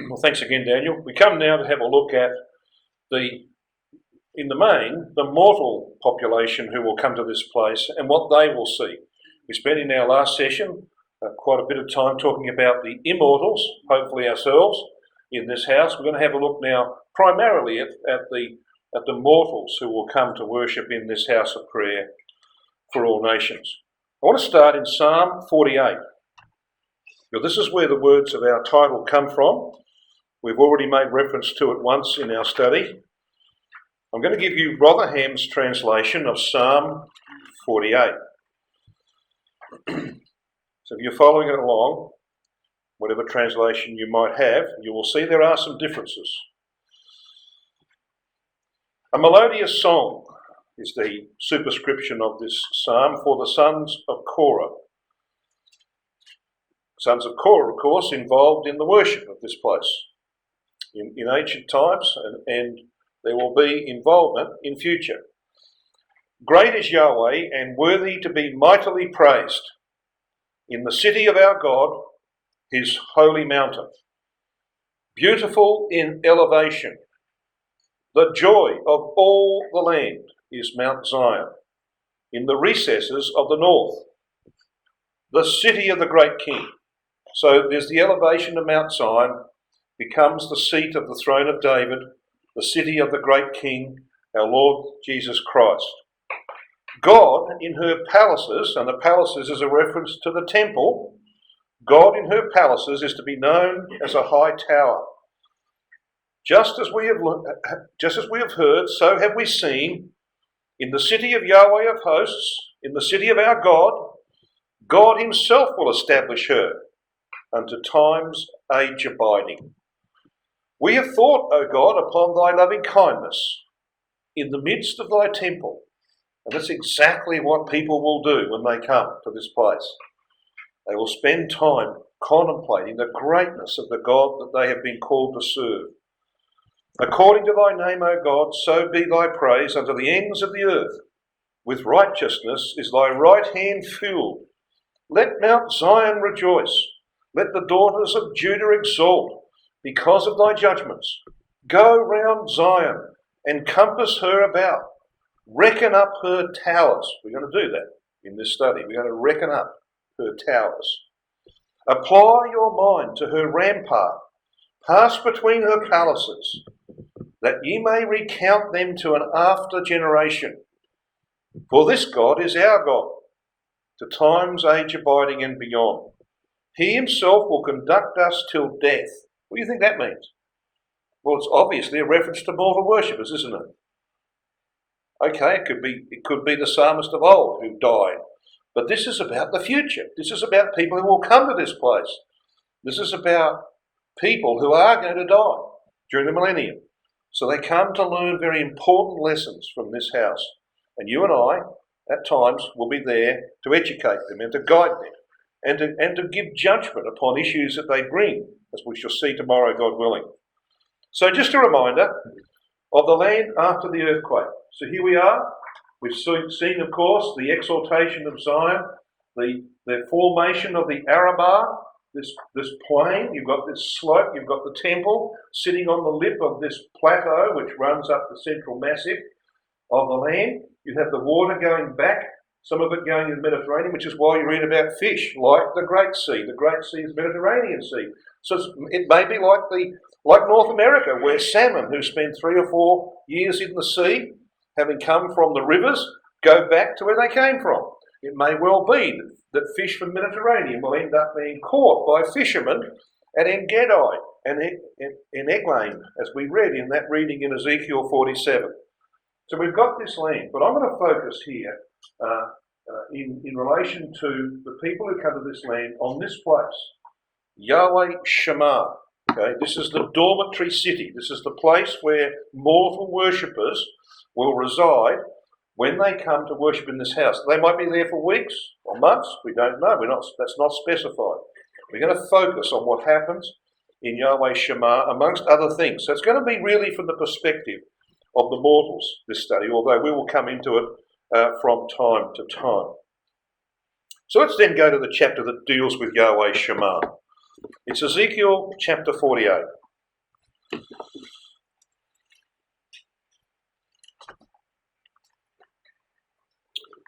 Well, thanks again, Daniel. We come now to have a look at in the main, the mortal population who will come to this place and what they will see. We spent in our last session quite a bit of time talking about the immortals, hopefully ourselves, in this house. We're going to have a look now primarily at the mortals who will come to worship in this house of prayer for all nations. I want to start in Psalm 48. Now, this is where the words of our title come from. We've already made reference to it once in our study. I'm going to give you Rotherham's translation of Psalm 48. So if you're following it along, whatever translation you might have, you will see there are some differences. A melodious song is the superscription of this psalm for the sons of Korah. Sons of Korah, of course, involved in the worship of this place in ancient times, and there will be involvement in future. Great is Yahweh and worthy to be mightily praised in the city of our God, his holy mountain. Beautiful in elevation, the joy of all the land is Mount Zion, in the recesses of the north, the city of the great king. So there's the elevation of Mount Zion, becomes the seat of the throne of David, the city of the great king, our Lord Jesus Christ. God in her palaces, and the palaces is a reference to the temple, God in her palaces is to be known as a high tower. Just as we have heard, so have we seen, in the city of Yahweh of hosts, in the city of our God, God himself will establish her unto time's age abiding. We have thought, O God, upon thy loving kindness in the midst of thy temple. And that's exactly what people will do when they come to this place. They will spend time contemplating the greatness of the God that they have been called to serve. According to thy name, O God, so be thy praise unto the ends of the earth. With righteousness is thy right hand filled. Let Mount Zion rejoice. Let the daughters of Judah exult because of thy judgments. Go round Zion and compass her about. Reckon up her towers. We're going to do that in this study. We're going to reckon up her towers. Apply your mind to her rampart. Pass between her palaces, that ye may recount them to an after generation. For this God is our God, to time's age abiding and beyond. He himself will conduct us till death. What do you think that means? Well, it's obviously a reference to mortal worshippers, isn't it? Okay, it could be the psalmist of old who died. But this is about the future. This is about people who will come to this place. This is about people who are going to die during the millennium. So they come to learn very important lessons from this house. And you and I, at times, will be there to educate them and to guide them and to give judgment upon issues that they bring, as we shall see tomorrow, God willing. So just a reminder of the land after the earthquake. So here we are. We've seen, of course, the exaltation of Zion, the formation of the Arabah, this plain. You've got this slope, you've got the temple sitting on the lip of this plateau which runs up the central massif of the land. You have the water going back, some of it going in the Mediterranean, which is why you read about fish like the Great Sea. The Great Sea is Mediterranean Sea. So it may be like North America, where salmon, who spend 3 or 4 years in the sea, having come from the rivers, go back to where they came from. It may well be that fish from the Mediterranean will end up being caught by fishermen at En-Gedi and in Eglaim, as we read in that reading in Ezekiel 47. So we've got this land, but I'm going to focus here in relation to the people who come to this land on this place, Yahweh Shammah. Okay, this is the dormitory city. This is the place where mortal worshippers will reside when they come to worship in this house. They might be there for weeks or months. We don't know. That's not specified. We're going to focus on what happens in Yahweh Shammah, amongst other things. So it's going to be really from the perspective of the mortals, this study, although we will come into it from time to time. So let's then go to the chapter that deals with Yahweh Shammah. It's Ezekiel chapter 48.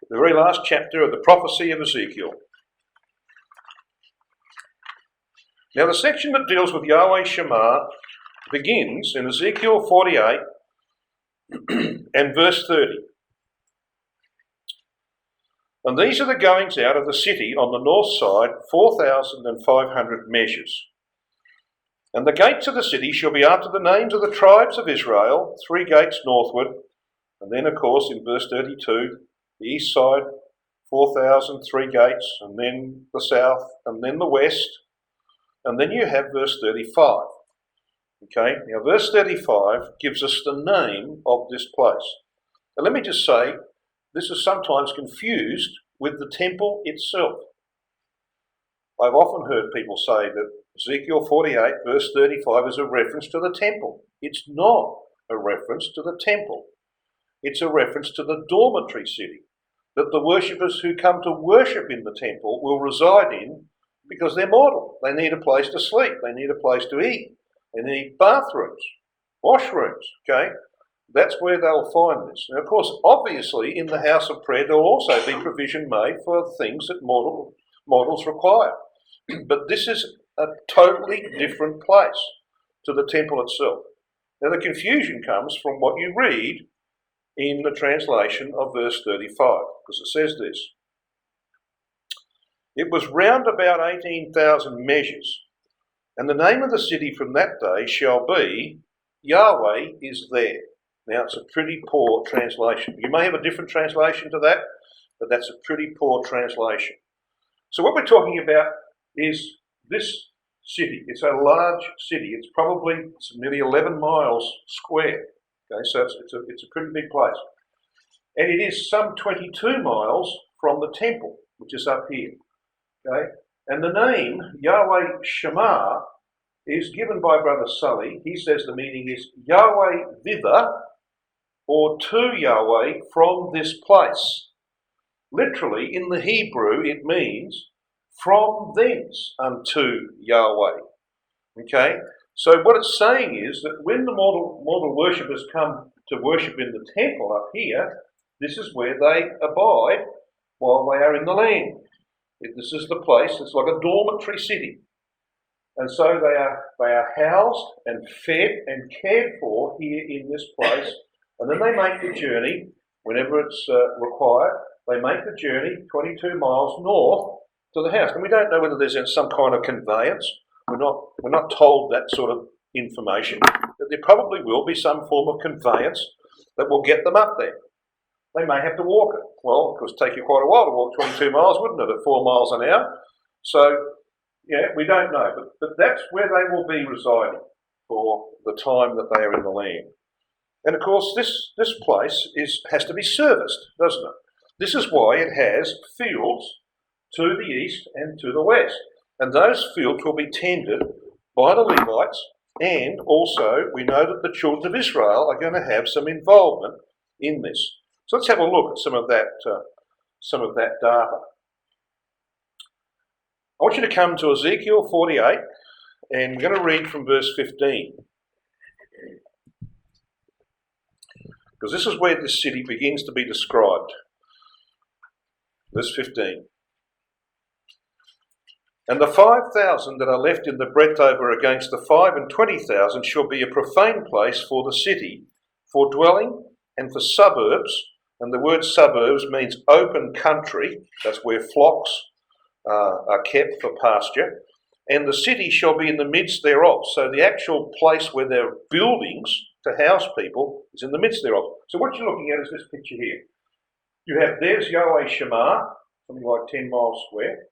The very last chapter of the prophecy of Ezekiel. Now the section that deals with Yahweh Shema begins in Ezekiel 48 and verse 30. And these are the goings out of the city on the north side, 4,500 measures. And the gates of the city shall be after the names of the tribes of Israel, 3 gates northward. And then, of course, in verse 32, the east side, 4,000, 3 gates, and then the south, and then the west. And then you have verse 35. Okay, now verse 35 gives us the name of this place. Now let me just say, this is sometimes confused with the temple itself. I've often heard people say that Ezekiel 48 verse 35 is a reference to the temple. It's not a reference to the temple. It's a reference to the dormitory city that the worshippers who come to worship in the temple will reside in because they're mortal. They need a place to sleep. They need a place to eat. They need bathrooms, washrooms, okay? That's where they'll find this. Now, of course, obviously, in the house of prayer, there will also be provision made for things that mortals require. But this is a totally different place to the temple itself. Now, the confusion comes from what you read in the translation of verse 35, because it says this. It was round about 18,000 measures, and the name of the city from that day shall be Yahweh is there. Now, it's a pretty poor translation. You may have a different translation to that, but that's a pretty poor translation. So what we're talking about is this city. It's a large city. It's nearly 11 miles square. Okay, so it's a pretty big place. And it is some 22 miles from the temple, which is up here. Okay, and the name Yahweh Shema is given by Brother Sully. He says the meaning is Yahweh thither, or to Yahweh from this place. Literally, in the Hebrew, it means from thence unto Yahweh. Okay, so what it's saying is that when the mortal worshippers come to worship in the temple up here, this is where they abide while they are in the land. This is the place. It's like a dormitory city. And so they are housed and fed and cared for here in this place. And then they make the journey, whenever it's required, they make the journey 22 miles north to the house. And we don't know whether there's some kind of conveyance. We're not told that sort of information. But there probably will be some form of conveyance that will get them up there. They may have to walk it. Well, of course, it'd take you quite a while to walk 22 miles, wouldn't it, at 4 miles an hour? So, yeah, we don't know. But that's where they will be residing for the time that they are in the land. And, of course, this place has to be serviced, doesn't it? This is why it has fields to the east and to the west. And those fields will be tended by the Levites, and also we know that the children of Israel are going to have some involvement in this. So let's have a look at some of that data. I want you to come to Ezekiel 48, and I'm going to read from verse 15. Because this is where this city begins to be described. Verse 15. And the 5,000 that are left in the breadth over against the 25,000 shall be a profane place for the city, for dwelling and for suburbs. And the word suburbs means open country. That's where flocks are kept for pasture. And the city shall be in the midst thereof. So the actual place where there are buildings to house people is in the midst thereof. So what you're looking at is this picture here. There's Yahweh Shema, something like 10 miles square,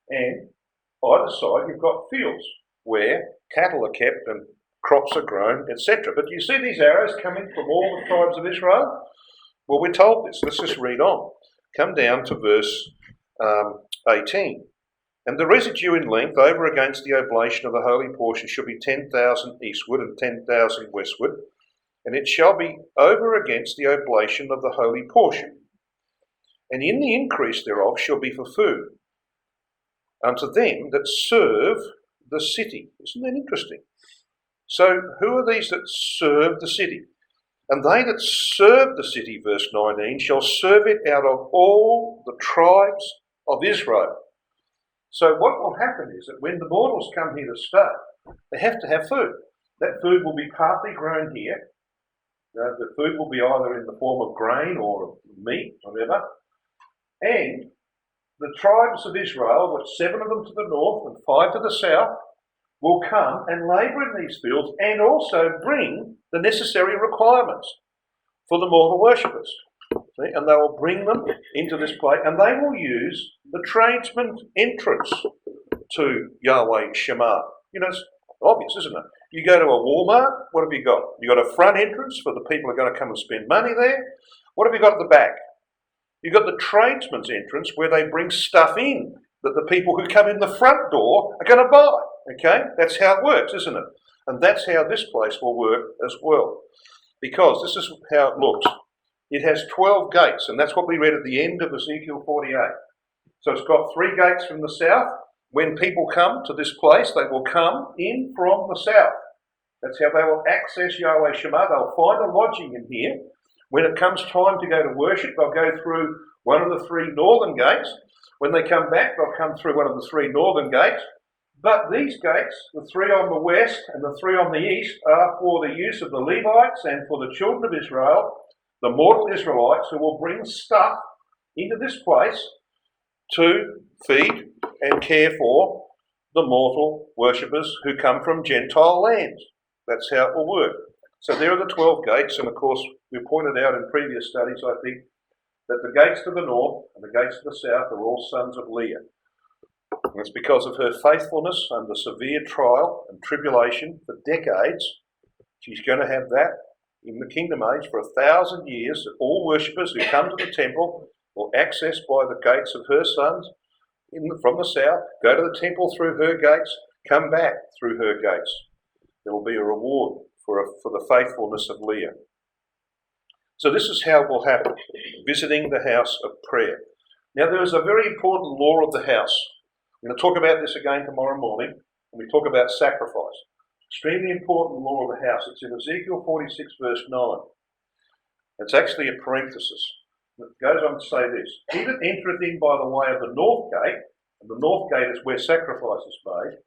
and either side you've got fields where cattle are kept and crops are grown, etc. But you see these arrows coming from all the tribes of Israel? Well, we're told this. Let's just read on. Come down to verse 18. And the residue in length over against the oblation of the holy portion shall be 10,000 eastward and 10,000 westward, and it shall be over against the oblation of the holy portion. And in the increase thereof shall be for food unto them that serve the city. Isn't that interesting? So who are these that serve the city? And they that serve the city, verse 19, shall serve it out of all the tribes of Israel. So what will happen is that when the mortals come here to stay, they have to have food. That food will be partly grown here. The food will be either in the form of grain or meat, whatever. And the tribes of Israel, with 7 of them to the north and 5 to the south, will come and labour in these fields and also bring the necessary requirements for the mortal worshippers. See? And they will bring them into this place, and they will use the tradesman's entrance to Yahweh Shema. You know, it's obvious, isn't it? You go to a Walmart, what have you got? You've got a front entrance for the people who are going to come and spend money there. What have you got at the back? You've got the tradesman's entrance where they bring stuff in that the people who come in the front door are going to buy. Okay? That's how it works, isn't it? And that's how this place will work as well. Because this is how it looks. It has 12 gates, and that's what we read at the end of Ezekiel 48. So it's got 3 gates from the south. When people come to this place, they will come in from the south. That's how they will access Yahweh Shema. They'll find a lodging in here. When it comes time to go to worship, they'll go through one of the 3 northern gates. When they come back, they'll come through one of the 3 northern gates. But these gates, the 3 on the west and the 3 on the east, are for the use of the Levites and for the children of Israel, the mortal Israelites, who will bring stuff into this place to feed and care for the mortal worshippers who come from Gentile lands. That's how it will work. So there are the 12 gates, and of course we pointed out in previous studies, I think, that the gates to the north and the gates to the south are all sons of Leah. And it's because of her faithfulness under severe trial and tribulation for decades. She's going to have that in the kingdom age for 1,000 years, that all worshippers who come to the temple will access by the gates of her sons from the south, go to the temple through her gates, come back through her gates. There will be a reward for the faithfulness of Leah. So this is how it will happen, visiting the house of prayer. Now there is a very important law of the house. I'm going to talk about this again tomorrow morning when we talk about sacrifice. Extremely important law of the house. It's in Ezekiel 46 verse 9. It's actually a parenthesis. It goes on to say this: he that entereth in by the way of the north gate, and the north gate is where sacrifice is made,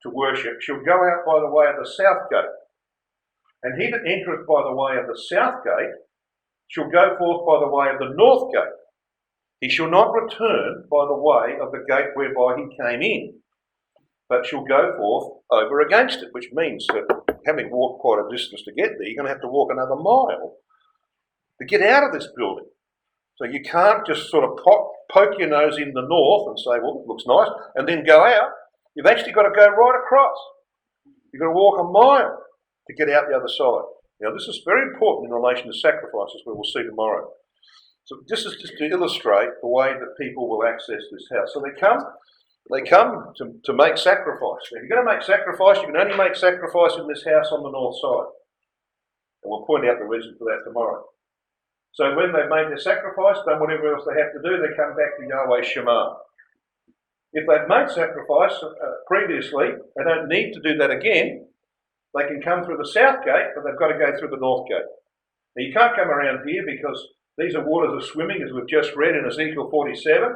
to worship, shall go out by the way of the south gate. And he that entereth by the way of the south gate shall go forth by the way of the north gate. He shall not return by the way of the gate whereby he came in, but shall go forth over against it, which means that having walked quite a distance to get there, you're going to have to walk another mile to get out of this building. So you can't just sort of poke your nose in the north and say, well, it looks nice, and then go out. You've actually got to go right across. You've got to walk a mile to get out the other side. Now, this is very important in relation to sacrifices, we will see tomorrow. So this is just to illustrate the way that people will access this house. So they come to make sacrifice. Now, if you're going to make sacrifice, you can only make sacrifice in this house on the north side. And we'll point out the reason for that tomorrow. So when they've made their sacrifice, done whatever else they have to do, they come back to Yahweh Shema. If they've made sacrifice previously, they don't need to do that again. They can come through the south gate, but they've got to go through the north gate. Now you can't come around here because these are waters of swimming, as we've just read in Ezekiel 47.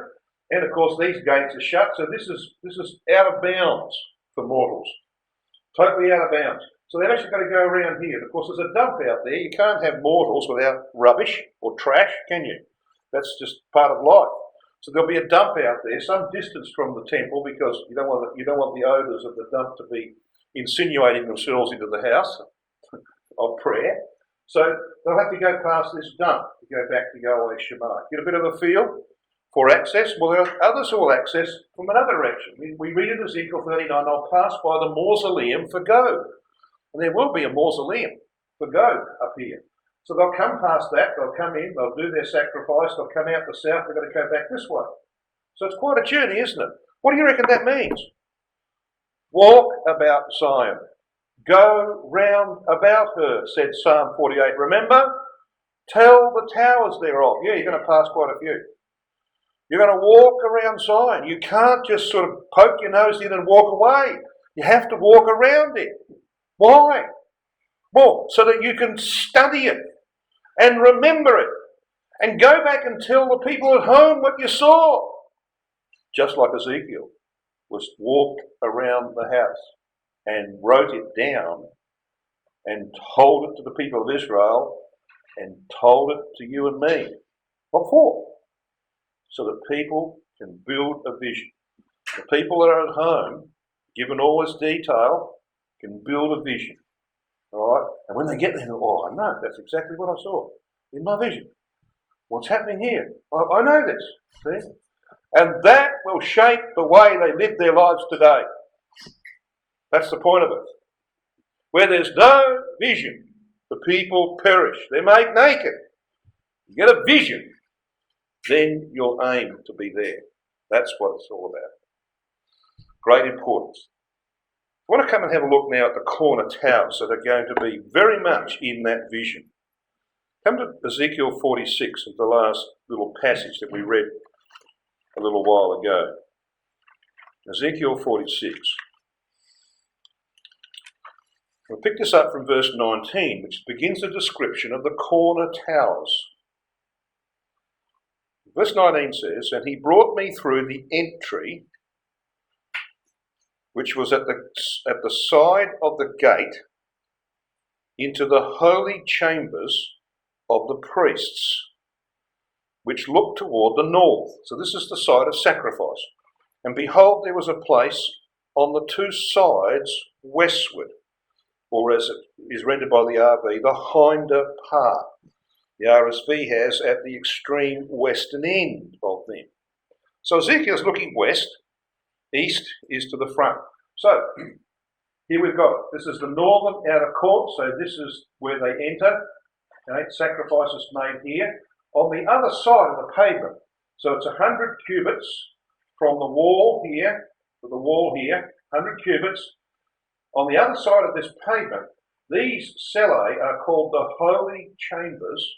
And of course these gates are shut, so this is out of bounds for mortals. Totally out of bounds. So they've actually got to go around here. Of course, there's a dump out there. You can't have mortals without rubbish or trash, can you? That's just part of life. So there'll be a dump out there, some distance from the temple, because you don't want the odours of the dump to be insinuating themselves into the house of prayer. So they'll have to go past this dump to go back to Yahweh Shema. Get a bit of a feel for access. Well, there are others who will access from another direction. We read in Ezekiel 39, I'll pass by the mausoleum for Gog. And there will be a mausoleum for Gog up here. So they'll come past that, they'll come in, they'll do their sacrifice, they'll come out the south, they've got to go back this way. So it's quite a journey, isn't it? What do you reckon that means? Walk about Zion. Go round about her, said Psalm 48. Remember? Tell the towers thereof. Yeah, you're going to pass quite a few. You're going to walk around Zion. You can't just sort of poke your nose in and walk away. You have to walk around it. Why? Well, so that you can study it and remember it and go back and tell the people at home what you saw. Just like Ezekiel walked around the house and wrote it down and told it to the people of Israel and told it to you and me. What for? So that people can build a vision. The people that are at home, given all this detail, can build a vision. All right? And when they get there, oh, I know, that's exactly what I saw in my vision. What's happening here? I know this. See? And that will shape the way they live their lives today. That's the point of it. Where there's no vision, the people perish. They're made naked. You get a vision, then you'll aim to be there. That's what it's all about. Great importance. I want to come and have a look now at the corner towers that are going to be very much in that vision. Come to Ezekiel 46, the last little passage that we read a little while ago. Ezekiel 46. We'll pick this up from verse 19, which begins a description of the corner towers. Verse 19 says, "And he brought me through the entry, which was at the side of the gate, into the holy chambers of the priests, which looked toward the north." So this is the side of sacrifice. "And behold, there was a place on the two sides westward," or as it is rendered by the RV, the hinder part. The RSV has at the extreme western end of them. So Ezekiel's looking west, east is to the front. So here we've got it. This is the northern outer court, so this is where they enter. Okay, sacrifices made here. On the other side of the pavement, so it's 100 cubits from the wall here to the wall here, 100 cubits. On the other side of this pavement, these cellae are called the holy chambers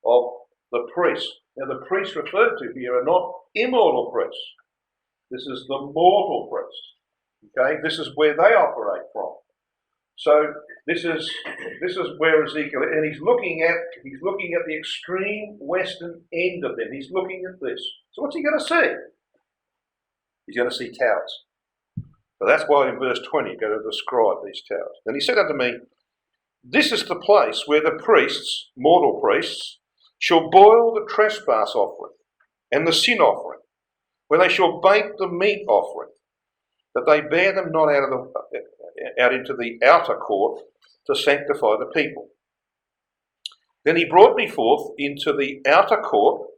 of the priests. Now the priests referred to here are not immortal priests. This is the mortal priests. Okay, this is where they operate from. So this is where Ezekiel, and he's looking at the extreme western end of them. He's looking at this. So what's he going to see? He's going to see towers. So that's why in verse 20 he's going to describe these towers. Then he said unto me, "This is the place where the priests, mortal priests, shall boil the trespass offering and the sin offering, where they shall bake the meat offering, that they bear them not out into the outer court to sanctify the people." Then he brought me forth into the outer court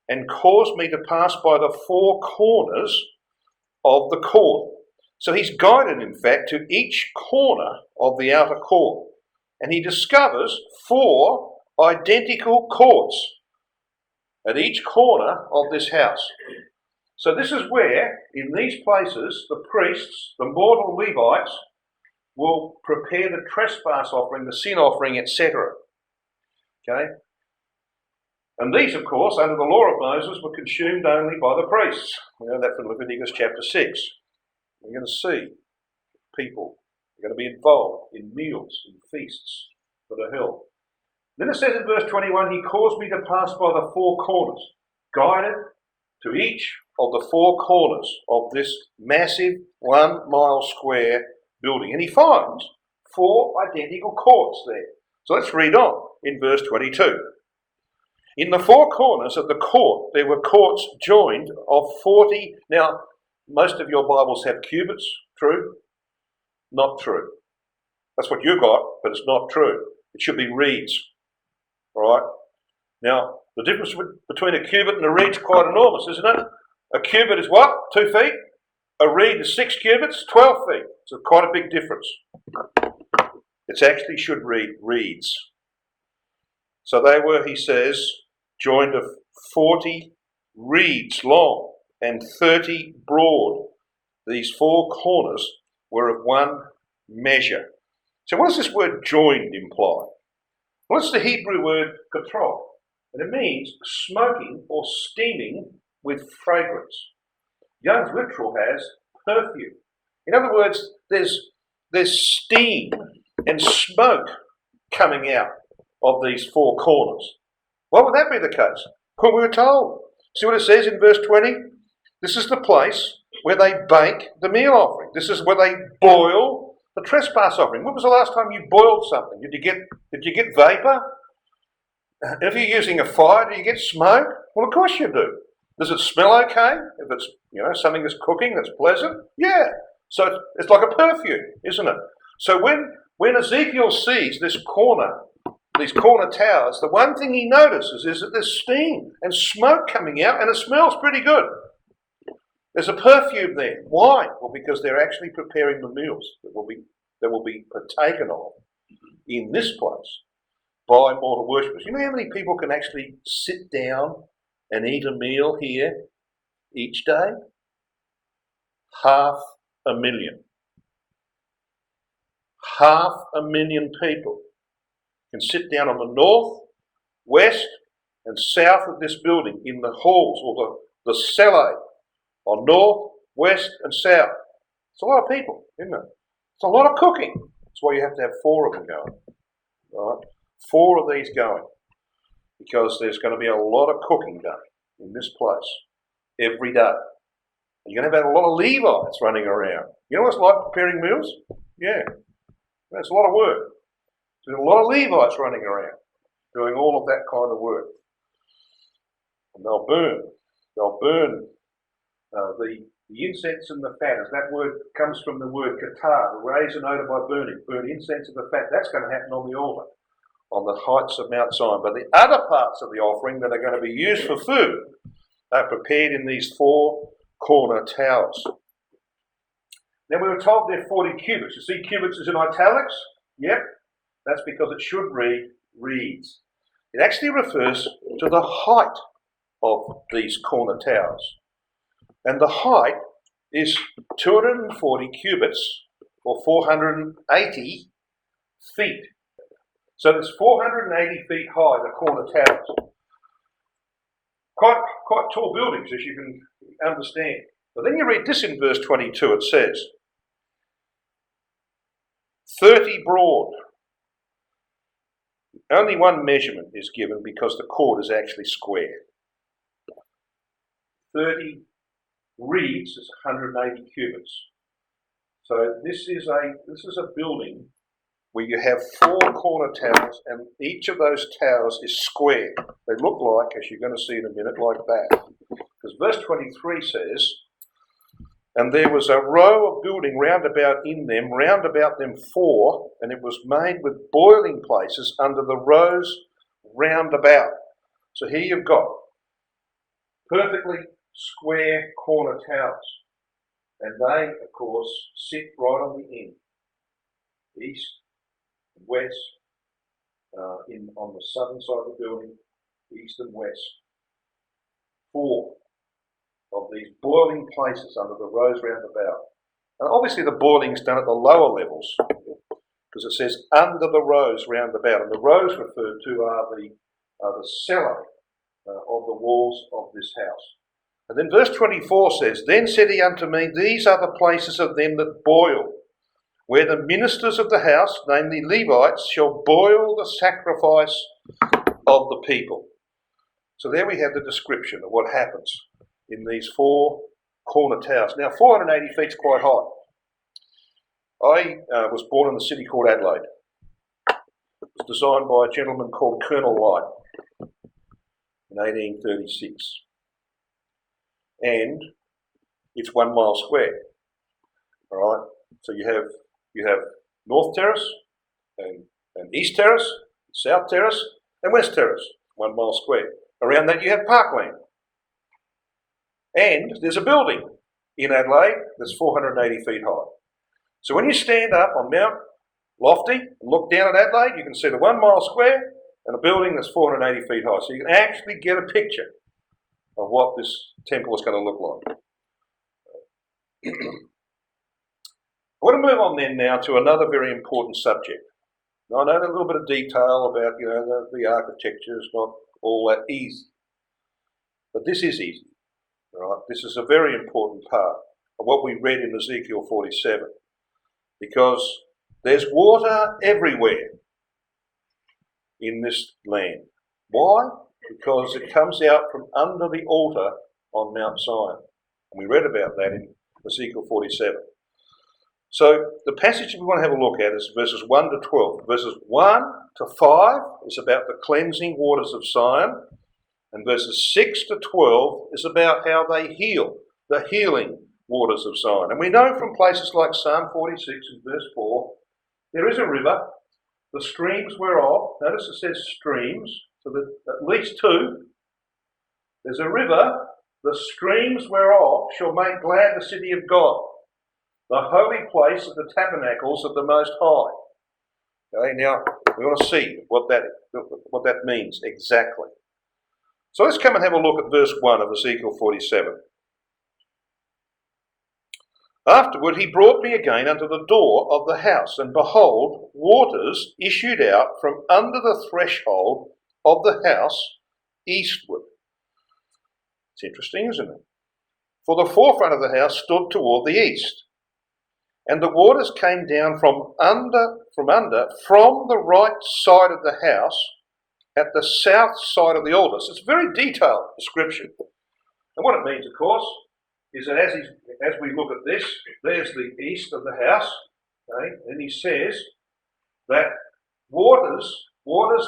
and caused me to pass by the four corners of the court. So he's guided, in fact, to each corner of the outer court. And he discovers four identical courts at each corner of this house. So this is where, in these places, the priests, the mortal Levites, will prepare the trespass offering, the sin offering, etc. Okay? And these, of course, under the law of Moses, were consumed only by the priests. We know that from Leviticus chapter 6. We're going to see people are going to be involved in meals and feasts that are held. Then it says in verse 21, "He caused me to pass by the four corners, guided to each of the four corners of this massive 1 mile square building." And he finds four identical courts there. So let's read on in verse 22. "In the four corners of the court there were courts joined of 40. Now, most of your Bibles have cubits. True? Not true. That's what you got, but it's not true. It should be reeds. All right? Now, the difference between a cubit and a reed is quite enormous, isn't it? A cubit is what? 2 feet? A reed is 6 cubits, 12 feet. So quite a big difference. It actually should read reeds. So they were, he says, joined of 40 reeds long and 30 broad. These four corners were of one measure. So what does this word joined imply? Well, it's the Hebrew word katrol, and it means smoking or steaming with fragrance. Young's literal has perfume. In other words, there's steam and smoke coming out of these four corners. Why would that be the case? Well, we were told. See what it says in verse 20? This is the place where they bake the meal offering. This is where they boil the trespass offering. When was the last time you boiled something? Did you get vapour? If you're using a fire, do you get smoke? Well, of course you do. Does it smell okay? If it's something that's cooking that's pleasant? Yeah. So it's like a perfume, isn't it? So when Ezekiel sees these corner towers, the one thing he notices is that there's steam and smoke coming out, and it smells pretty good. There's a perfume there. Why? Well, because they're actually preparing the meals that will be partaken of in this place by mortal worshippers. You know how many people can actually sit down and eat a meal here each day? 500,000. 500,000 people can sit down on the north, west and south of this building in the halls or the cellar on north, west and south. It's a lot of people, isn't it? It's a lot of cooking. That's why you have to have 4 of them going. Right? 4 of these going. Because there's going to be a lot of cooking done in this place every day. You're going to have a lot of Levites running around. You know what it's like preparing meals? Yeah. It's a lot of work. There's a lot of Levites running around doing all of that kind of work. And they'll burn the incense and the fat, as that word comes from the word katar, raise an odour by burn incense and the fat. That's going to happen on the altar, on the heights of Mount Zion. But the other parts of the offering that are going to be used for food are prepared in these 4 corner towers. Now we were told they're 40 cubits. You see cubits is in italics? Yep. That's because it should read reeds. It actually refers to the height of these corner towers. And the height is 240 cubits or 480 feet. So it's 480 feet high, the corner towers. Quite tall buildings, as you can understand. But then you read this in verse 22, it says, 30 broad. Only one measurement is given because the chord is actually square. 30 reeds is 180 cubits. So this is a building where you have 4 corner towers, and each of those towers is square. They look like, as you're going to see in a minute, like that. Because verse 23 says, and there was a row of building round about them 4, and it was made with boiling places under the rows round about. So here you've got perfectly square corner towers. And they, of course, sit right on the end. East, west, on the southern side of the building, east and west. 4 of these boiling places under the rows round about. And obviously the boiling's done at the lower levels, because it says under the rows round about. And the rows referred to are the cellar of the walls of this house. And then verse 24 says, then said he unto me, these are the places of them that boil, where the ministers of the house, namely Levites, shall boil the sacrifice of the people. So there we have the description of what happens in these 4 corner towers. Now 480 feet is quite high. I was born in a city called Adelaide. It was designed by a gentleman called Colonel Light in 1836. And it's 1 mile square. All right. So you have North Terrace and East Terrace, South Terrace and West Terrace, 1 mile square. Around that you have parkland. And there's a building in Adelaide that's 480 feet high. So when you stand up on Mount Lofty and look down at Adelaide, you can see the 1 mile square and a building that's 480 feet high. So you can actually get a picture of what this temple is going to look like. I want to move on then now to another very important subject. Now, I know a little bit of detail about the architecture is not all that easy, but this is easy. Right? This is a very important part of what we read in Ezekiel 47, because There's water everywhere in this land. Why? Because it comes out from under the altar on Mount Zion. And we read about that in Ezekiel 47. So the passage we want to have a look at is verses 1 to 12. Verses 1 to 5 is about the cleansing waters of Zion. And verses 6 to 12 is about how they heal, the healing waters of Zion. And we know from places like Psalm 46 and verse 4, there is a river, the streams whereof, notice it says streams, so that at least two. There's a river, the streams whereof shall make glad the city of God, the holy place of the tabernacles of the Most High. Okay, now we want to see what that means exactly. So let's come and have a look at verse 1 of Ezekiel 47. Afterward he brought me again unto the door of the house, and behold, waters issued out from under the threshold of the house eastward. It's interesting, isn't it? For the forefront of the house stood toward the east, and the waters came down from the right side of the house at the south side of the altar. So it's a very detailed description. And what it means, of course, is that as we look at this, there's the east of the house, okay, and he says that waters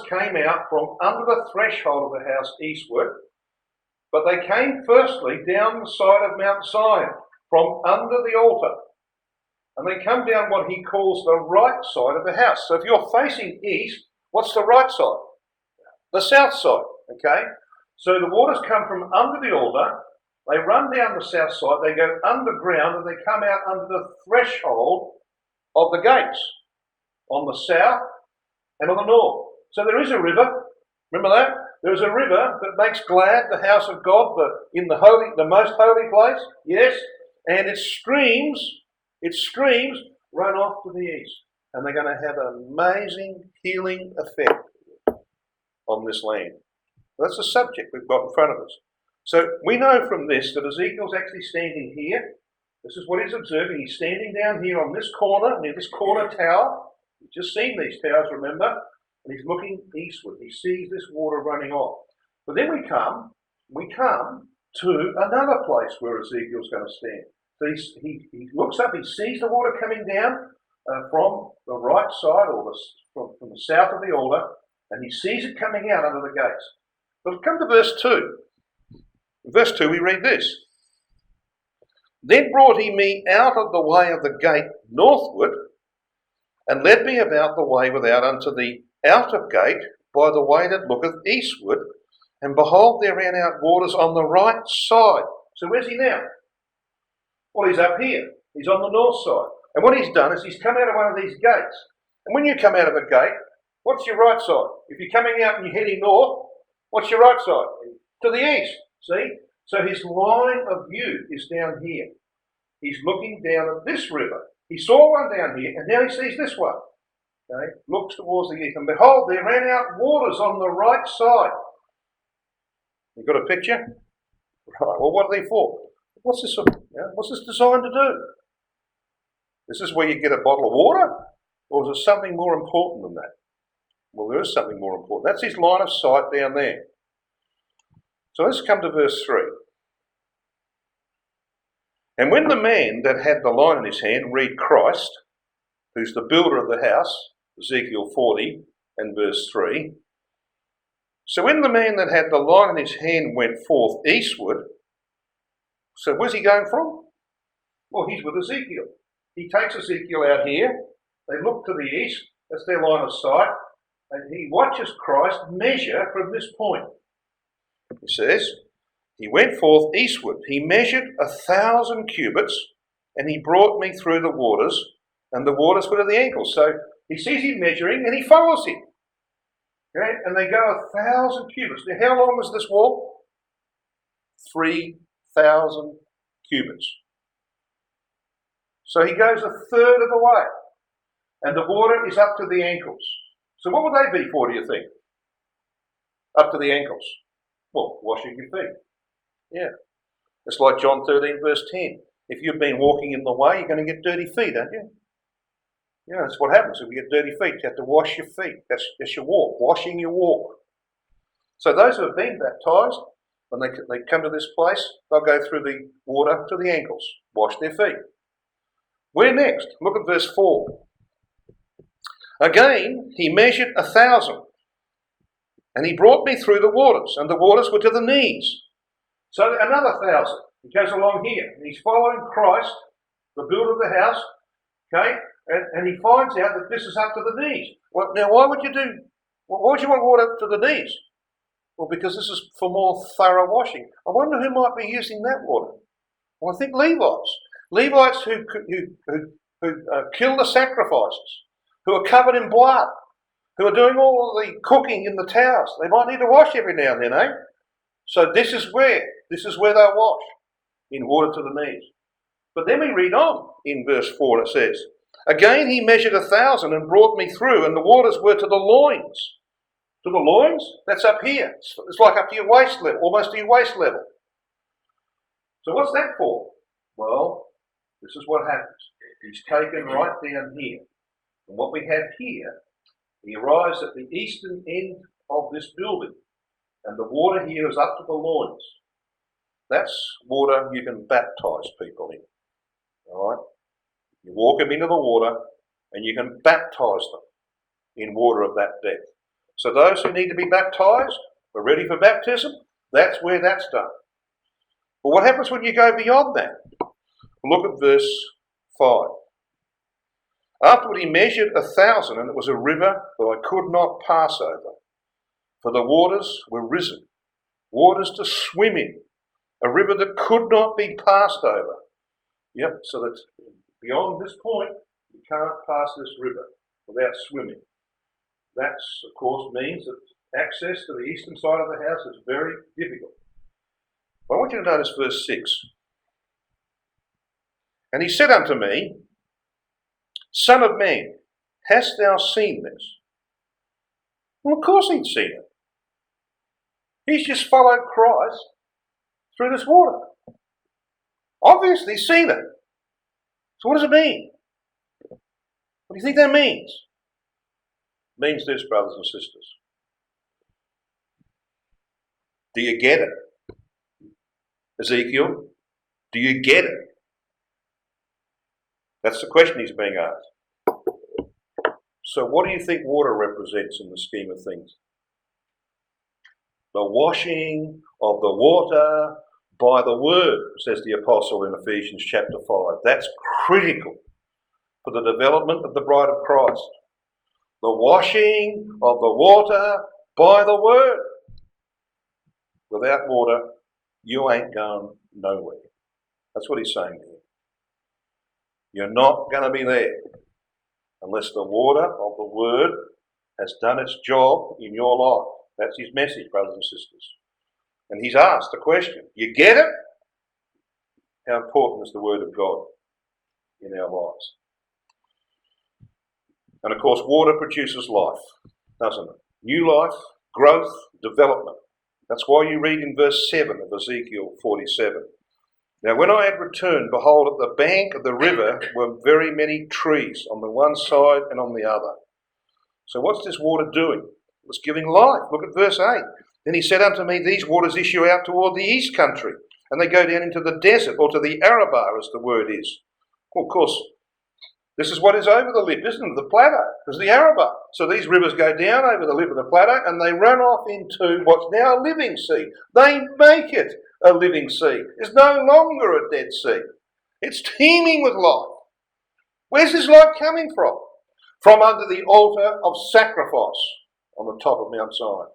came out from under the threshold of the house eastward, but they came firstly down the side of Mount Zion, from under the altar. And they come down what he calls the right side of the house. So if you're facing east, what's the right side? The south side, okay? So the waters come from under the altar, they run down the south side, they go underground, and they come out under the threshold of the gates on the south and on the north. So there is a river, remember that? There is a river that makes glad the house of God, the most holy place, yes, and its streams run off to the east. And they're going to have an amazing healing effect on this land. That's the subject we've got in front of us. So we know from this that Ezekiel's actually standing here. This is what he's observing. He's standing down here on this corner, near this corner tower. You've just seen these towers, remember? And he's looking eastward. He sees this water running off. But then we come to another place where Ezekiel's going to stand. So he looks up, he sees the water coming down from the right side, or from the south of the altar, and he sees it coming out under the gates. But come to verse 2. In verse 2 we read this. Then brought he me out of the way of the gate northward, and led me about the way without unto the outer gate by the way that looketh eastward, and behold, there ran out waters on the right side. So where's he now? Well, he's up here. He's on the north side. And what he's done is he's come out of one of these gates. And when you come out of a gate, what's your right side? If you're coming out and you're heading north, what's your right side? To the east. See? So his line of view is down here. He's looking down at this river. He saw one down here, and now he sees this one. Okay? Looks towards the east, and behold, there ran out waters on the right side. You got a picture? Right. Well, what are they for? What's this designed to do? Is this where you get a bottle of water? Or is it something more important than that? Well, there is something more important. That's his line of sight down there. So let's come to verse 3. And when the man that had the line in his hand, read Christ, who's the builder of the house, Ezekiel 40 and verse 3. So when the man that had the line in his hand went forth eastward, so where's he going from? Well, he's with Ezekiel. He takes Ezekiel out here. They look to the east. That's their line of sight. And he watches Christ measure from this point. He says, he went forth eastward. He measured 1,000 cubits, and he brought me through the waters, and the waters were to the ankles. So he sees him measuring, and he follows him. Okay? And they go 1,000 cubits. Now, how long is this wall? 3,000 cubits. So he goes a third of the way, and the water is up to the ankles. So what would they be for, do you think? Up to the ankles? Well, washing your feet. Yeah. It's like John 13 verse 10. If you've been walking in the way, you're going to get dirty feet, aren't you? You know, that's what happens if you get dirty feet. You have to wash your feet. That's your walk, washing your walk. So those who have been baptised, when they come to this place, they'll go through the water to the ankles, wash their feet. Where next? Look at verse 4. Again, he measured 1,000, and he brought me through the waters, and the waters were to the knees. So another 1,000. He goes along here, and he's following Christ, the builder of the house, okay, and he finds out that this is up to the knees. Well, now, why would you want water to the knees? Well, because this is for more thorough washing. I wonder who might be using that water. Well, I think Levites. Levites who kill the sacrifices, who are covered in blood, who are doing all the cooking in the towers. They might need to wash every now and then, eh? So this is where they'll wash, in water to the knees. But then we read on in verse 4, it says, again he measured 1,000 and brought me through, and the waters were to the loins. To the loins? That's up here. It's like up to your waist level, almost to your waist level. So what's that for? Well, this is what happens. He's taken right down here. And what we have here, he arrives at the eastern end of this building. And the water here is up to the loins. That's water you can baptise people in. All right? You walk them into the water and you can baptise them in water of that depth. So those who need to be baptised, are ready for baptism, that's where that's done. But what happens when you go beyond that? Look at verse 5. Afterward he measured 1,000, and it was a river that I could not pass over, for the waters were risen, waters to swim in, a river that could not be passed over. Yep, so that beyond this point, you can't pass this river without swimming. That, of course, means that access to the eastern side of the house is very difficult. But I want you to notice verse 6. And he said unto me, Son of man, hast thou seen this? Well, of course he'd seen it. He's just followed Christ through this water. Obviously he's seen it. So what does it mean? What do you think that means? It means this, brothers and sisters. Do you get it? Ezekiel, do you get it? That's the question he's being asked. So what do you think water represents in the scheme of things? The washing of the water by the word, says the apostle in Ephesians chapter 5. That's critical for the development of the bride of Christ. The washing of the water by the word. Without water, you ain't going nowhere. That's what he's saying here. You're not going to be there unless the water of the word has done its job in your life. That's his message, brothers and sisters. And he's asked the question, you get it? How important is the word of God in our lives? And of course, water produces life, doesn't it? New life, growth, development. That's why you read in verse 7 of Ezekiel 47. Now when I had returned, behold, at the bank of the river were very many trees on the one side and on the other. So what's this water doing? It's giving life. Look at verse 8. Then he said unto me, these waters issue out toward the east country, and they go down into the desert, or to the Arabah, as the word is. Well, of course, this is what is over the lip, isn't it? The plateau. It's the Arabah. So these rivers go down over the lip of the plateau, and they run off into what's now a living sea. They make it a living sea. It's no longer a dead sea. It's teeming with life. Where's this life coming from? From under the altar of sacrifice on the top of Mount Zion.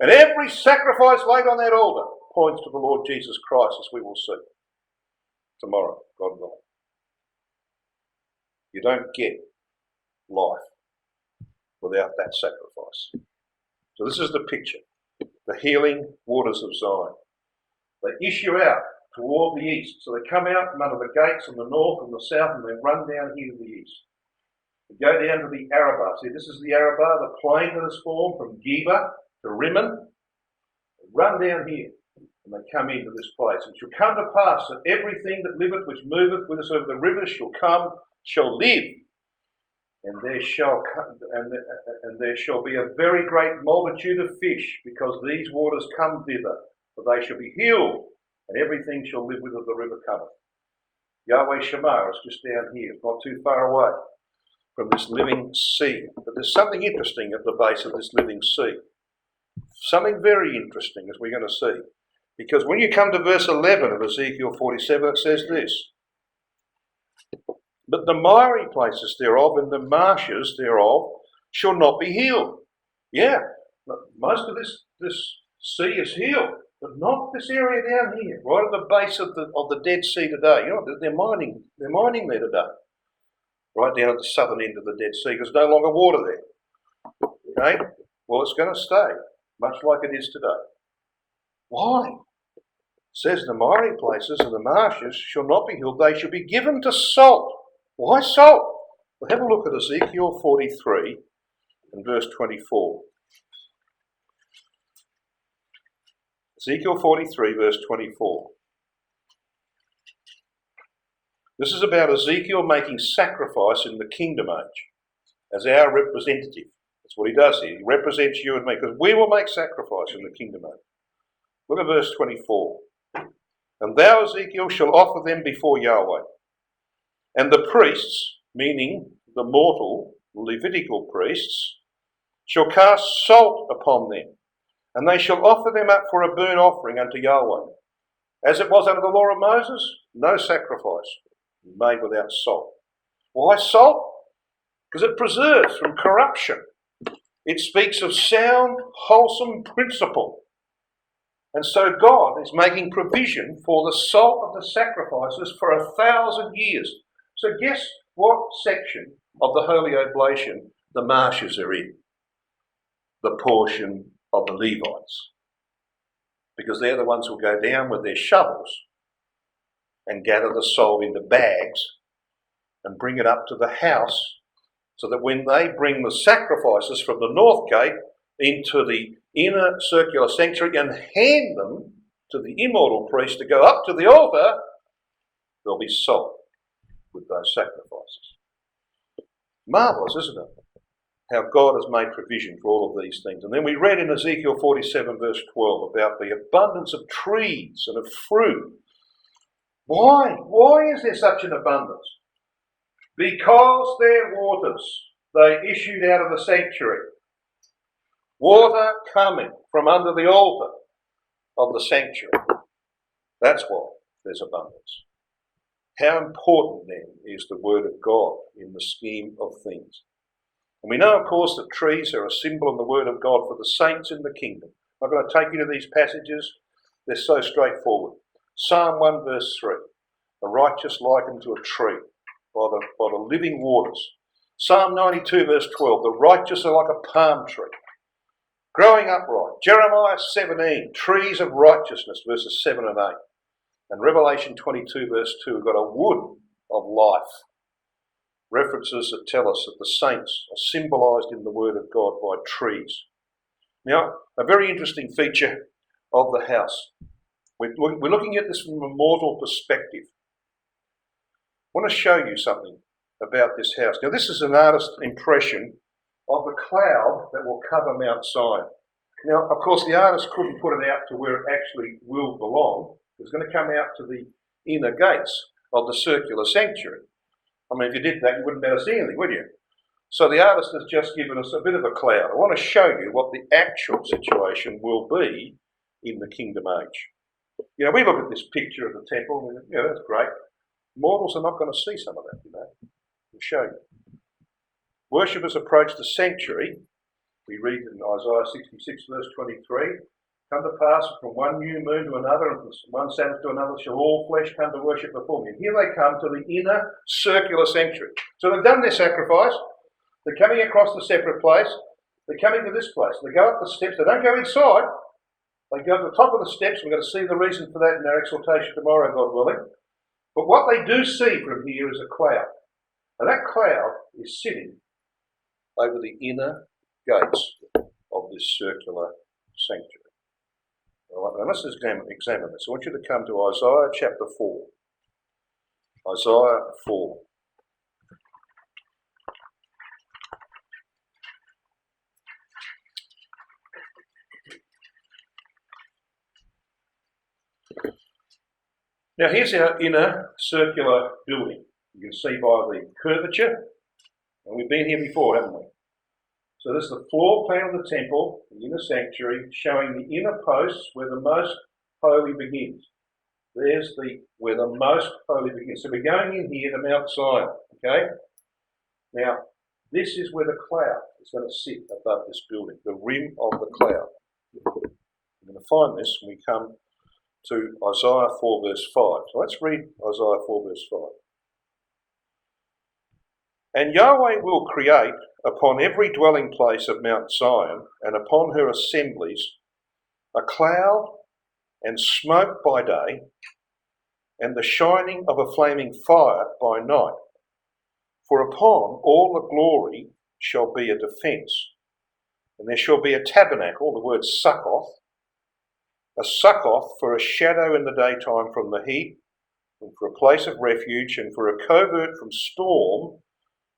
And every sacrifice laid on that altar points to the Lord Jesus Christ, as we will see tomorrow, God willing. You don't get life without that sacrifice. So this is the picture. The healing waters of Zion. They issue out toward the east. So they come out from under the gates on the north and the south, and they run down here to the east. They go down to the Arabah. See, this is the Arabah, the plain that is formed from Geba to Rimmon. They run down here, and they come into this place. It shall come to pass that everything that liveth, which moveth whithersoever the rivers shall come, shall live, and there shall be a very great multitude of fish, because these waters come thither, for they shall be healed, and everything shall live whither the river cometh. Yahweh Shema is just down here. It's not too far away from this living sea. But there's something interesting at the base of this living sea. Something very interesting, as we're going to see. Because when you come to verse 11 of Ezekiel 47, it says this: "But the miry places thereof and the marshes thereof shall not be healed." Yeah, most of this sea is healed, but not this area down here, right at the base of the Dead Sea today. You know, they're mining there today, right down at the southern end of the Dead Sea, because there's no longer water there. Okay, well, it's going to stay much like it is today. Why? It says the miry places and the marshes shall not be healed; they shall be given to salt. Why salt? Well, have a look at Ezekiel 43 and verse 24. Ezekiel 43 verse 24. This is about Ezekiel making sacrifice in the kingdom age as our representative. That's what he does here. He represents you and me, because we will make sacrifice in the kingdom age. Look at verse 24. "And thou, Ezekiel, shall offer them before Yahweh. And the priests," meaning the mortal Levitical priests, "shall cast salt upon them, and they shall offer them up for a burnt offering unto Yahweh. As it was under the law of Moses, no sacrifice made without salt." Why salt? Because it preserves from corruption. It speaks of sound, wholesome principle. And so God is making provision for the salt of the sacrifices for 1,000 years. So guess what section of the Holy Oblation the marshes are in? The portion of the Levites. Because they're the ones who go down with their shovels and gather the salt into bags and bring it up to the house, so that when they bring the sacrifices from the north gate into the inner circular sanctuary and hand them to the immortal priest to go up to the altar, there'll be salt with those sacrifices. Marvellous, isn't it? How God has made provision for all of these things. And then we read in Ezekiel 47 verse 12 about the abundance of trees and of fruit. Why? Why is there such an abundance? Because their waters, they issued out of the sanctuary. Water coming from under the altar of the sanctuary. That's why there's abundance. How important then is the word of God in the scheme of things? And we know, of course, that trees are a symbol in the word of God for the saints in the kingdom. I'm not going to take you to these passages. They're so straightforward. Psalm 1 verse 3. The righteous likened to a tree by the living waters. Psalm 92 verse 12. The righteous are like a palm tree, growing upright. Jeremiah 17. Trees of righteousness, verses 7 and 8. And Revelation 22 verse 2. We've got a wood of life. References that tell us that the saints are symbolised in the Word of God by trees. Now, a very interesting feature of the house. We're looking at this from a mortal perspective. I want to show you something about this house. Now, this is an artist's impression of the cloud that will cover Mount Zion. Now, of course, the artist couldn't put it out to where it actually will belong. It's going to come out to the inner gates of the circular sanctuary. I mean, if you did that, you wouldn't be able to see anything, would you? So the artist has just given us a bit of a cloud. I want to show you what the actual situation will be in the kingdom age. You know, we look at this picture of the temple, and that's great. Mortals are not going to see some of that, I'll show you. Worshippers approach the sanctuary. We read in Isaiah 66 verse 23, "Come to pass from one new moon to another, and from one Sabbath to another, shall all flesh come to worship before me." And here they come to the inner circular sanctuary. So they've done their sacrifice. They're coming across the separate place. They're coming to this place. They go up the steps. They don't go inside. They go to the top of the steps. We're going to see the reason for that in our exhortation tomorrow, God willing. But what they do see from here is a cloud. And that cloud is sitting over the inner gates of this circular sanctuary. All right, now let's examine this. I want you to come to Isaiah chapter 4. Isaiah 4. Now here's our inner circular building. You can see by the curvature, and we've been here before, haven't we? So this is the floor plan of the temple, the inner sanctuary, showing the inner posts where the most holy begins. There's where the most holy begins. So we're going in here to Mount Zion, okay? Now, this is where the cloud is going to sit above this building, the rim of the cloud. We're going to find this when we come to Isaiah 4 verse 5. So let's read Isaiah 4 verse 5. And Yahweh will create upon every dwelling place of Mount Zion and upon her assemblies a cloud and smoke by day and the shining of a flaming fire by night. For upon all the glory shall be a defence, and there shall be a tabernacle, the word succoth, a succoth for a shadow in the daytime from the heat, and for a place of refuge, and for a covert from storm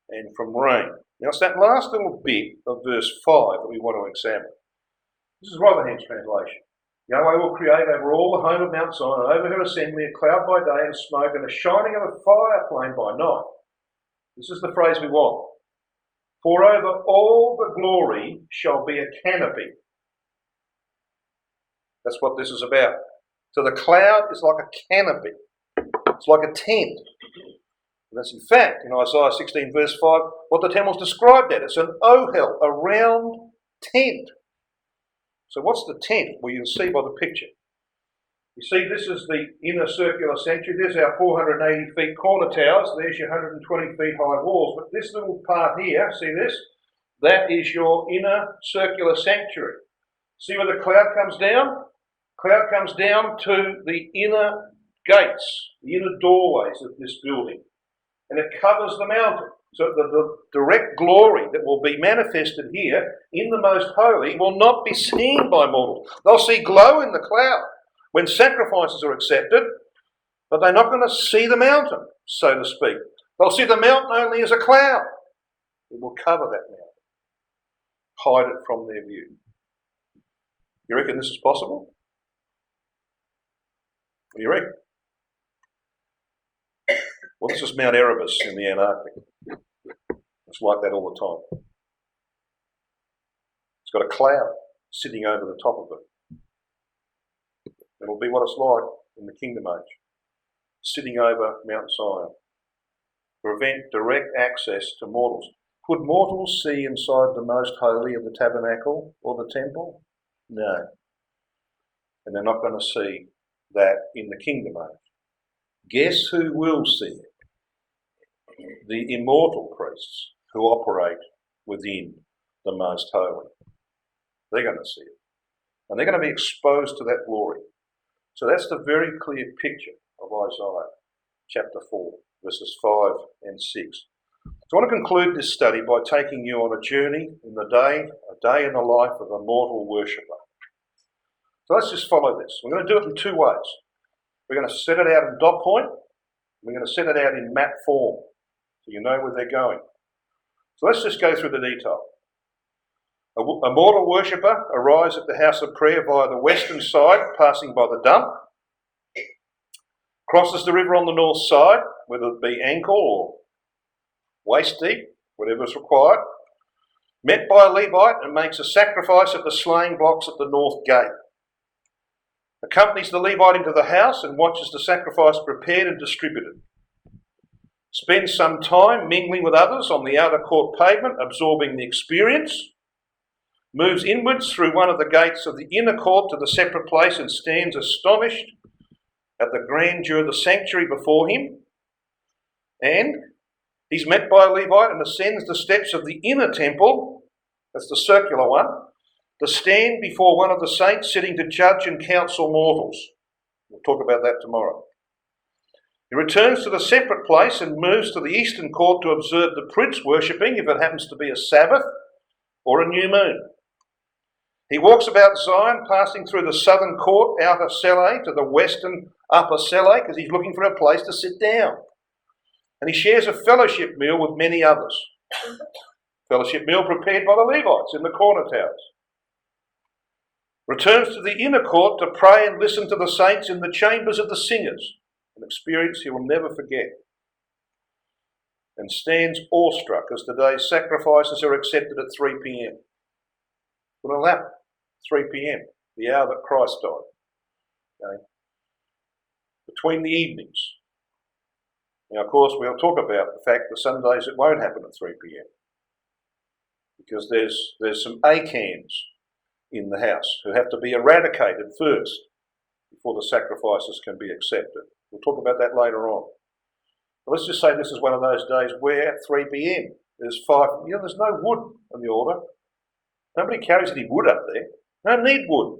and from rain. Now it's that last little bit of verse 5 that we want to examine. This is Rotherham's translation. Yahweh will create over all the home of Mount Zion, and over her assembly, a cloud by day and smoke, and a shining of a fire flame by night. This is the phrase we want. For over all the glory shall be a canopy. That's what this is about. So the cloud is like a canopy. It's like a tent. And that's in fact, in Isaiah 16 verse 5, what the temple's described as. It's an ohel, a round tent. So what's the tent? Well, you can see by the picture. You see, this is the inner circular sanctuary. There's our 480 feet corner towers. There's your 120 feet high walls. But this little part here, see this? That is your inner circular sanctuary. See where the cloud comes down? Cloud comes down to the inner gates, the inner doorways of this building. And it covers the mountain. So the direct glory that will be manifested here in the Most Holy will not be seen by mortals. They'll see glow in the cloud when sacrifices are accepted, but they're not going to see the mountain, so to speak. They'll see the mountain only as a cloud. It will cover that mountain, hide it from their view. You reckon this is possible? What do you reckon? Well, this is Mount Erebus in the Antarctic. It's like that all the time. It's got a cloud sitting over the top of it. It'll be what it's like in the Kingdom Age, sitting over Mount Zion, prevent direct access to mortals. Could mortals see inside the most holy of the tabernacle or the temple? No. And they're not going to see that in the Kingdom Age. Guess who will see it? The immortal priests who operate within the Most Holy. They're going to see it. And they're going to be exposed to that glory. So that's the very clear picture of Isaiah chapter 4, verses 5 and 6. So I want to conclude this study by taking you on a journey in the day, a day in the life of a mortal worshipper. So let's just follow this. We're going to do it in two ways. We're going to set it out in dot point. We're going to set it out in map form, so you know where they're going. So let's just go through the detail. A mortal worshipper arrives at the house of prayer via the western side, passing by the dump, crosses the river on the north side, whether it be ankle or waist deep, whatever is required, met by a Levite and makes a sacrifice at the slaying blocks at the north gate. Accompanies the Levite into the house and watches the sacrifice prepared and distributed. Spends some time mingling with others on the outer court pavement, absorbing the experience. Moves inwards through one of the gates of the inner court to the separate place and stands astonished at the grandeur of the sanctuary before him. And he's met by a Levite and ascends the steps of the inner temple, that's the circular one, to stand before one of the saints sitting to judge and counsel mortals. We'll talk about that tomorrow. He returns to the separate place and moves to the eastern court to observe the prince worshipping, if it happens to be a Sabbath or a new moon. He walks about Zion, passing through the southern court outer celle to the western upper celle, because he's looking for a place to sit down. And he shares a fellowship meal with many others. Fellowship meal prepared by the Levites in the corner towers. Returns to the inner court to pray and listen to the saints in the chambers of the singers. an experience he will never forget, and stands awestruck as today's sacrifices are accepted at 3 p.m. Well, that 3 p.m., the hour that Christ died. Okay? Between the evenings. Now, of course, we'll talk about the fact that some days it won't happen at 3 p.m. because there's some Acans in the house who have to be eradicated first before the sacrifices can be accepted. We'll talk about that later on. But let's just say this is one of those days where at 3 p.m. there's no wood on the altar. Nobody carries any wood up there. No need wood.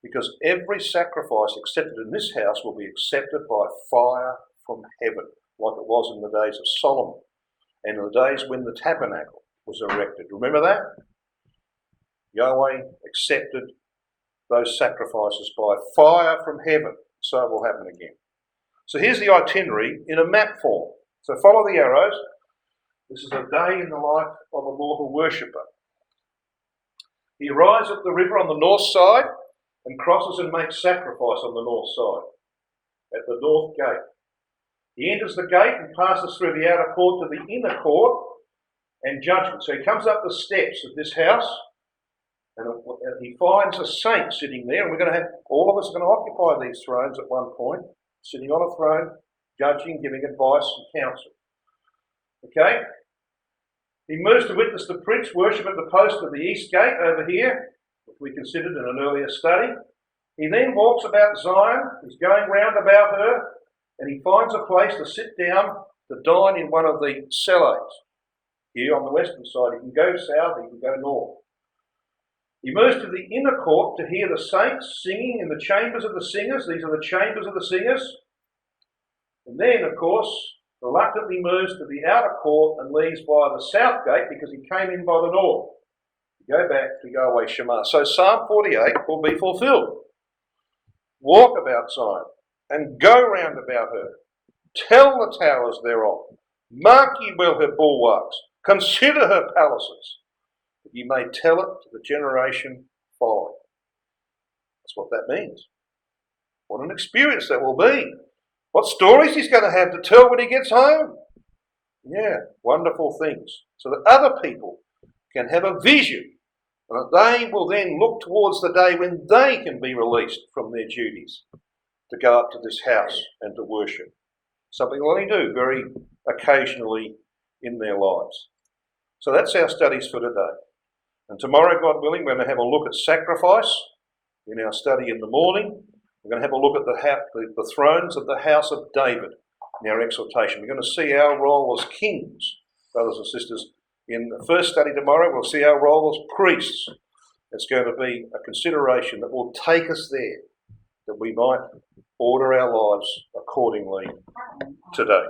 Because every sacrifice accepted in this house will be accepted by fire from heaven, like it was in the days of Solomon and in the days when the tabernacle was erected. Remember that? Yahweh accepted those sacrifices by fire from heaven. So it will happen again. So here's the itinerary in a map form. So follow the arrows. This is a day in the life of a mortal worshipper. He arrives at the river on the north side and crosses and makes sacrifice on the north side, at the north gate. He enters the gate and passes through the outer court to the inner court and judgment. So he comes up the steps of this house and he finds a saint sitting there, and all of us are going to occupy these thrones at one point, sitting on a throne, judging, giving advice and counsel. Okay? He moves to witness the prince worship at the post of the east gate over here, which we considered in an earlier study. He then walks about Zion. He's going round about her, and he finds a place to sit down to dine in one of the cellars. Here on the western side, he can go south, he can go north. He moves to the inner court to hear the saints singing in the chambers of the singers. These are the chambers of the singers. And then, of course, reluctantly moves to the outer court and leaves via the south gate because he came in by the north. Go back to Yahweh Shema. So Psalm 48 will be fulfilled. Walk about Zion and go round about her. Tell the towers thereof. Mark ye well her bulwarks. Consider her palaces, that ye may tell it to the generation following. That's what that means. What an experience that will be. What stories he's going to have to tell when he gets home. Yeah, wonderful things. So that other people can have a vision, and that they will then look towards the day when they can be released from their duties to go up to this house and to worship. Something they only do very occasionally in their lives. So that's our studies for today. And tomorrow, God willing, we're going to have a look at sacrifice in our study in the morning. We're going to have a look at the thrones of the house of David in our exhortation. We're going to see our role as kings, brothers and sisters. In the first study tomorrow, we'll see our role as priests. It's going to be a consideration that will take us there, that we might order our lives accordingly today.